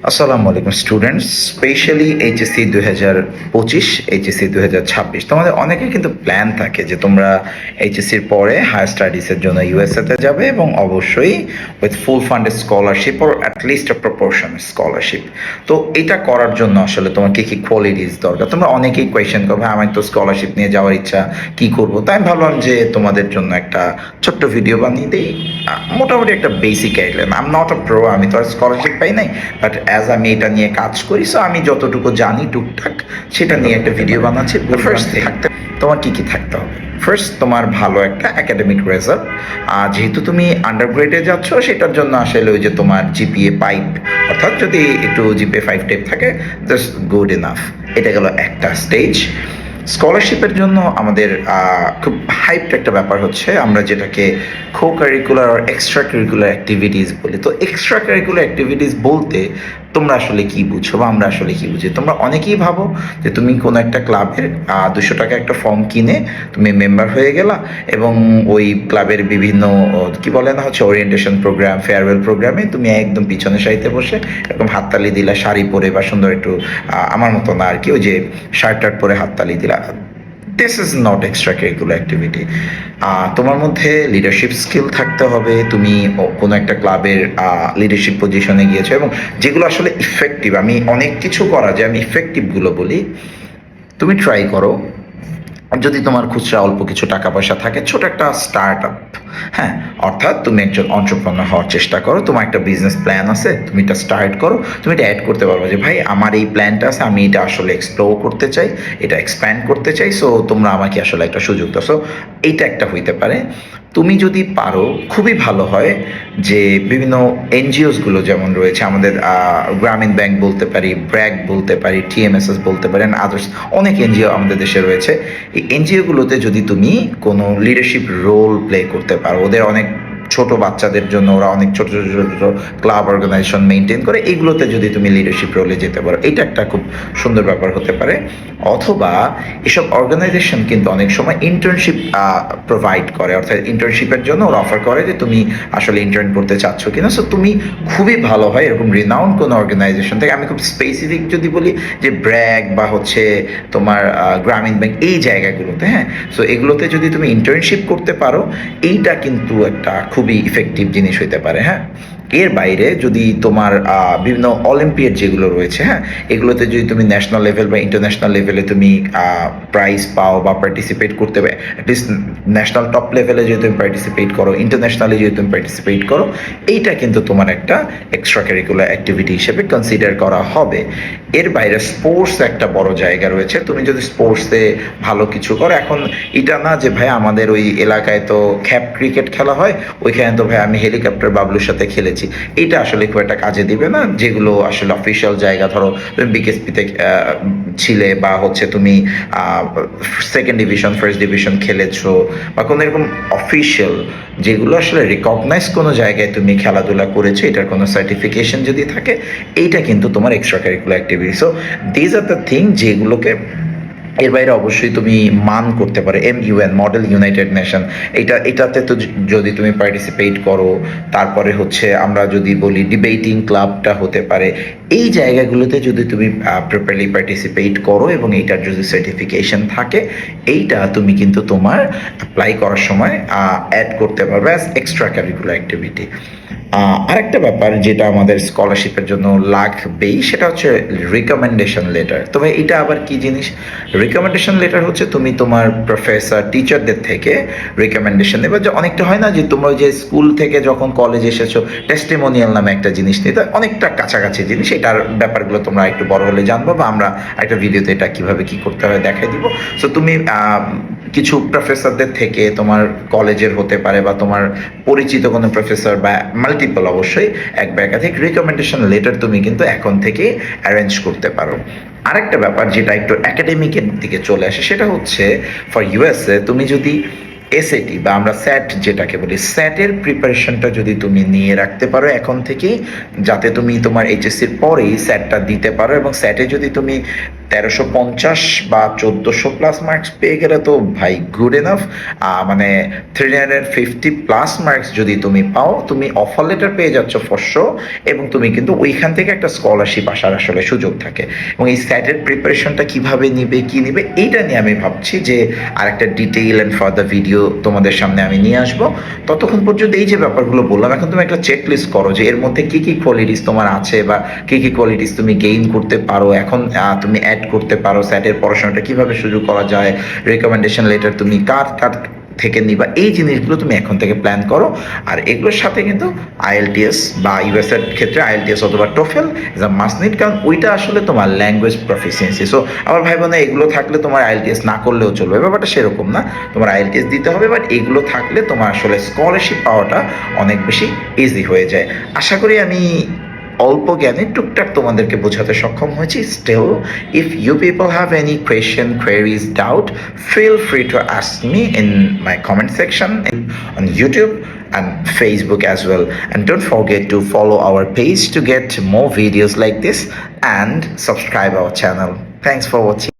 আসসালামু আলাইকুম students, specially HSC 2025, HSC 2026। তোমাদের অনেকের কিন্তু প্ল্যান থাকে যে তোমরা এইচএসসির পরে হায়ার স্টাডিজের জন্য ইউএসএতে যাবে এবং অবশ্যই with full funded scholarship or at least a proportion scholarship. তো এটা করার জন্য আসলে তোমার কী কী কোয়ালিটিস দরকার? তোমরা অনেকেই কোয়েশ্চেন করবে, আমার তো স্কলারশিপ নিয়ে যাওয়ার ইচ্ছা, কি করব? তাই আমি ভাবলাম যে তোমাদের জন্য একটা ছোট্ট ভিডিও বানিয়ে দিই। মোটামুটি একটা basic guideline. I am not a pro, আমি তো আর স্কলারশিপ পাই নাই, বাট অ্যাজ আমি এটা নিয়ে কাজ করি, সো আমি যতটুকু জানি টুকটাক সেটা নিয়ে একটা ভিডিও বানাচ্ছি। ফার্স্ট থাকতে তোমার কি কি থাকতে হবে? ফার্স্ট, তোমার ভালো একটা একাডেমিক রেজাল্ট। আর যেহেতু তুমি আন্ডারগ্রেডে যাচ্ছ, সেটার জন্য আসলে ওই যে তোমার জিপিএ পাইপ, অর্থাৎ যদি একটু জিপিএ 5 টাইপ থাকে, জাস্ট গুড এনাফ। এটা গেল একটা স্টেজ। স্কলারশিপের জন্য আমাদের খুব হাইপড একটা ব্যাপার হচ্ছে আমরা যেটাকে কো কারিকুলার আর এক্সট্রা কারিকুলার অ্যাক্টিভিটিস বলি। তো এক্সট্রা কারিকুলার অ্যাক্টিভিটিস বলতে তোমরা আসলে কি বুঝো বা আমরা আসলে কি বুঝি? তোমরা অনেকেই ভাবো যে তুমি কোনো একটা ক্লাবের 200 টাকা একটা ফর্ম কিনে তুমি মেম্বার হয়ে গেলা এবং ওই ক্লাবের বিভিন্ন কি বলে না হচ্ছে ওরিয়েন্টেশন প্রোগ্রাম, ফেয়ারওয়েল প্রোগ্রামে তুমি একদম পিছনে সারিতে বসে এরকম হাততালি দিলা, শাড়ি পরে বা সুন্দর একটু আমার মতো না আর কি, ওই যে শার্ট টার্ট পরে হাততালি দিলা। This is not extra curricular activity. তোমার মধ্যে লিডারশিপ স্কিল থাকতে হবে। তুমি কোনো একটা ক্লাবের লিডারশিপ পজিশনে গিয়েছো এবং যেগুলো আসলে ইফেক্টিভ, আমি অনেক কিছু করা যায়, আমি ইফেক্টিভগুলো বলি। তুমি ট্রাই করো, যদি তোমার খুচরা অল্প কিছু টাকা পয়সা থাকে, ছোট একটা স্টার্ট আপ, হ্যাঁ, অর্থাৎ তুমি একজন অন্টারপ্রেনার হওয়ার চেষ্টা করো। তোমার একটা বিজনেস প্ল্যান আছে, তুমি এটা স্টার্ট করো। তুমি এটা অ্যাড করতে পারবে যে ভাই আমার এই প্ল্যানটা আছে, আমি এটা আসলে এক্সপ্লোর করতে চাই, এটা এক্সপ্যান্ড করতে চাই, সো তোমরা আমাকে আসলে একটা সুযোগ দাও। সো এইটা একটা হইতে পারে। তুমি যদি পারো, খুবই ভালো হয় যে বিভিন্ন এনজিওসগুলো যেমন রয়েছে আমাদের, গ্রামীণ ব্যাংক বলতে পারি, ব্র্যাক বলতে পারি, টিএমএসএস বলতে পারি, আদার্স অনেক এনজিও আমাদের দেশে রয়েছে। এই এনজিওগুলোতে যদি তুমি কোনো লিডারশিপ রোল প্লে করতে পারো, ওদের অনেক ছোট বাচ্চাদের জন্য ওরা অনেক ছোট ছোট ছোট ছোট ক্লাব অর্গানাইজেশন মেনটেন করে, এইগুলোতে যদি তুমি লিডারশিপ রোলে যেতে পারো, এটা একটা খুব সুন্দর ব্যাপার হতে পারে। অথবা এসব অর্গানাইজেশন কিন্তু অনেক সময় ইন্টার্নশিপ প্রোভাইড করে, অর্থাৎ ইন্টার্নশিপের জন্য ওরা অফার করে যে তুমি আসলে ইন্টার্ন করতে চাচ্ছ কিনা। সো তুমি খুবই ভালো হয় এরকম রিনাউন্ড কোনো অর্গানাইজেশন থেকে, আমি খুব স্পেসিফিক যদি বলি যে ব্র্যাক বা হচ্ছে তোমার গ্রামীণ ব্যাংক, এই জায়গাগুলোতে, হ্যাঁ, সো এগুলোতে যদি তুমি ইন্টার্নশিপ করতে পারো, এইটা কিন্তু একটা খুবই ইফেক্টিভ জিনিস হইতে পারে। হ্যাঁ, এর বাইরে যদি তোমার বিভিন্ন অলিম্পিয়াড যেগুলো রয়েছে, হ্যাঁ, এগুলোতে যদি তুমি ন্যাশনাল লেভেল বা ইন্টারন্যাশনাল লেভেলে তুমি প্রাইজ পাও বা পার্টিসিপেট করতে পারো, অ্যাটলিস্ট ন্যাশনাল টপ লেভেলে যদি তুমি পার্টিসিপেট করো, ইন্টারন্যাশনালি যদি তুমি পার্টিসিপেট করো, এইটা কিন্তু তোমার একটা এক্সট্রা কারিকুলার অ্যাক্টিভিটি হিসেবে কনসিডার করা হবে। এর বাইরে স্পোর্টস একটা বড় জায়গা রয়েছে। তুমি যদি স্পোর্টসে ভালো কিছু করো, এখন এটা না যে ভাই আমাদের ওই এলাকায় তো খ্যাপ ক্রিকেট খেলা হয়, ওইখানে তো ভাই আমি হেলিকপ্টার বাবলুর সাথে খেলেছি, এটা আসলে খুব একটা কাজে দিবে না। যেগুলো আসলে অফিসিয়াল জায়গা, ধরো তুমি বিকেএসপিতে ছিলে বা হচ্ছে তুমি সেকেন্ড ডিভিশন, ফার্স্ট ডিভিশন খেলেছো, বা কোনো এরকম অফিসিয়াল যেগুলো আসলে রিকগনাইজ কোনো জায়গায় তুমি খেলাধুলা করেছো, এটার কোনো সার্টিফিকেশন যদি থাকে, এইটা কিন্তু তোমার extra curricular activity. So these are the thing যেগুলোকে এর বাইরে অবশ্যই তুমি মান করতে পারো। MUN, মডেল ইউনাইটেড নেশন, এটাতে তো যদি তুমি পার্টিসিপেট করো, তারপরে হচ্ছে আমরা যদি বলি ডিবেটিং ক্লাবটা হতে পারে, এই জায়গাগুলোতে যদি তুমি প্রপারলি পার্টিসিপেট করো এবং এইটার যদি সার্টিফিকেশন থাকে, এইটা তুমি কিন্তু তোমার অ্যাপ্লাই করার সময় অ্যাড করতে পারবে অ্যাজ এক্সট্রা কারিকুলার অ্যাক্টিভিটি। আরেকটা ব্যাপার যেটা আমাদের স্কলারশিপের জন্য লাগবেই, সেটা হচ্ছে রিকমেন্ডেশন লেটার। তবে এটা আবার কি জিনিস? রিকমেন্ডেশন লেটার হচ্ছে তুমি তোমার প্রফেসর, টিচারদের থেকে রিকমেন্ডেশন নেবে। যে অনেকটা হয় না যে তোমরা যে স্কুল থেকে যখন কলেজে এসেছো টেস্টিমোনিয়াল নামে একটা জিনিস নিতে, অনেকটা কাছাকাছি জিনিস। এটার ব্যাপারগুলো তোমরা একটু বড় হলে জানবো, বা আমরা একটা ভিডিওতে এটা কিভাবে কি করতে হয় দেখাই দিব। সো তুমি কিছু প্রফেসরদের থেকে, তোমার কলেজের হতে পারে বা তোমার পরিচিত কোনো প্রফেসর বা মাল্টিপল, অবশ্যই এক বা একাধিক রিকমেন্ডেশন লেটার তুমি কিন্তু এখন থেকে অ্যারেঞ্জ করতে পারো। আরেকটা ব্যাপার যেটা একটু একাডেমিকের দিকে চলে আসে, সেটা হচ্ছে ফর ইউএসএ তুমি যদি এসএটি বা আমরা স্যাট যেটাকে বলি, স্যাটের প্রিপারেশনটা যদি তুমি নিয়ে রাখতে পারো এখন থেকেই, যাতে তুমি তোমার এইচএসসির পরেই স্যাটটা দিতে পারো, এবং স্যাটে যদি তুমি 1350 বা 1400 প্লাস মার্কস পেয়ে গেলে তো ভাই গুড এনাফ। মানে 350 প্লাস মার্কস যদি তুমি পাও, তুমি অফার লেটার পেয়ে যাচ্ছ ফর শিওর, এবং তুমি কিন্তু ওইখান থেকে একটা স্কলারশিপ আসার আসলে সুযোগ থাকে। এবং এই স্যাটের প্রিপারেশনটা কিভাবে নিবে কি নিবে এইটা নিয়ে আমি ভাবছি যে আরেকটা ডিটেইল অ্যান্ড ফার্দার ভিডিও তোমাদের সামনে আমি নিয়ে আসবো। ততক্ষণ পর্যন্ত এই যে ব্যাপারগুলো বললাম, এখন তুমি একটা চেক লিস্ট করো যে এর মধ্যে কি কি কোয়ালিটিস তোমার আছে বা কি কি কোয়ালিটিস তুমি গেইন করতে পারো, এখন তুমি অ্যাড করতে পারো। স্যাটের পড়াশোনাটা কিভাবে শুরু করা যায়, রেকমেন্ডেশন লেটার তুমি কার কার থেকে নিবা, এই জিনিসগুলো তুমি এখন থেকে প্ল্যান করো। আর এগুলোর সাথে কিন্তু আইএলটিএস বা ইউএস এর ক্ষেত্রে আইএলটিএস অথবা TOEFL is a must need, কারণ ওইটা আসলে তোমার ল্যাঙ্গুয়েজ প্রফিসিয়েন্সি। সো আমার ভাই বোন, এগুলো থাকলে তোমার আইএলটিএস না করলেও চলবে, ব্যাপারটা সেরকম না। তোমার আইএলটিএস দিতে হবে, বাট এগুলো থাকলে তোমার আসলে স্কলারশিপ পাওয়াটা অনেক বেশি ইজি হয়ে যায়। আশা করি আমি অল্প জ্ঞানে টুকটাক তোমাদেরকে বোঝাতে সক্ষম হয়েছি। Still if you people have any question, queries, doubt, feel free to ask me in my comment section on YouTube and Facebook as well. And don't forget to follow our page to get more videos like this and subscribe our channel. Thanks for watching.